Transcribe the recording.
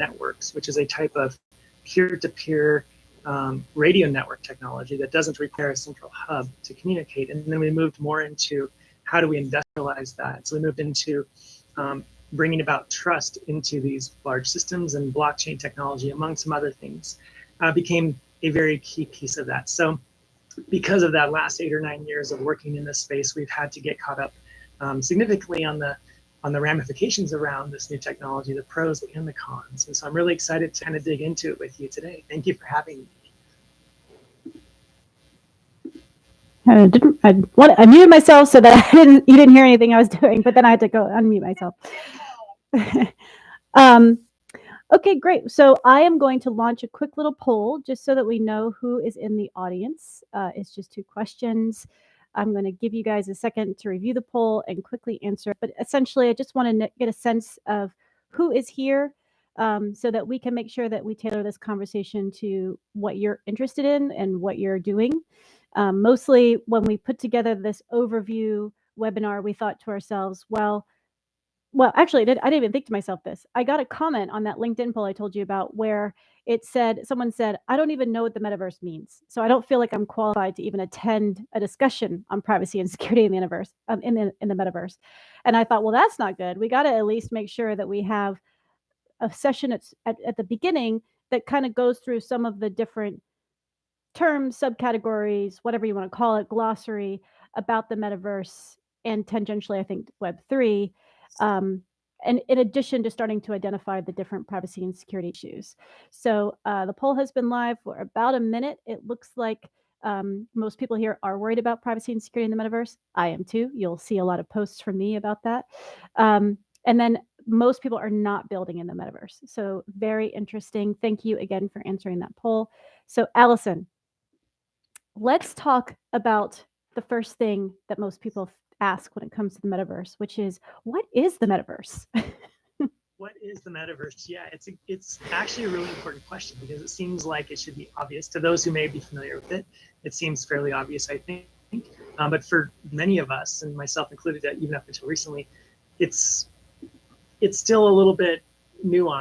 networks, which is a type of peer-to-peer radio network technology that doesn't require a central hub to communicate. And then we moved more into how do we industrialize that? So we moved into bringing about trust into these large systems, and blockchain technology, among some other things, became a very key piece of that. So because of that last 8 or 9 years of working in this space, we've had to get caught up significantly on the ramifications around this new technology, the pros and the cons. And so I'm really excited to kind of dig into it with you today. Thank you for having me. I muted myself so that you didn't hear anything I was doing, but then I had to go unmute myself. Okay, great. So I am going to launch a quick little poll just so that we know who is in the audience. It's just 2 questions. I'm going to give you guys a second to review the poll and quickly answer. But essentially, I just want to get a sense of who is here so that we can make sure that we tailor this conversation to what you're interested in and what you're doing. Mostly when we put together this overview webinar, we thought to ourselves, well, actually, I didn't even think to myself this. I got a comment on that LinkedIn poll I told you about where someone said, I don't even know what the metaverse means. So I don't feel like I'm qualified to even attend a discussion on privacy and security in the universe, in the metaverse. And I thought, well, that's not good. We got to at least make sure that we have a session at the beginning that kind of goes through some of the different terms, subcategories, whatever you want to call it, glossary about the metaverse, and tangentially, I think, Web3. And in addition to starting to identify the different privacy and security issues. So the poll has been live for about a minute. It looks like most people here are worried about privacy and security in the metaverse. I am too. You'll see a lot of posts from me about that. And then most people are not building in the metaverse. So very interesting. Thank you again for answering that poll. So Allison, let's talk about the first thing that most people ask when it comes to the metaverse, which is, what is the metaverse? What is the metaverse? Yeah, it's actually a really important question because it seems like it should be obvious to those who may be familiar with it. It seems fairly obvious, I think. But for many of us, and myself included, even up until recently, it's still a little bit nuanced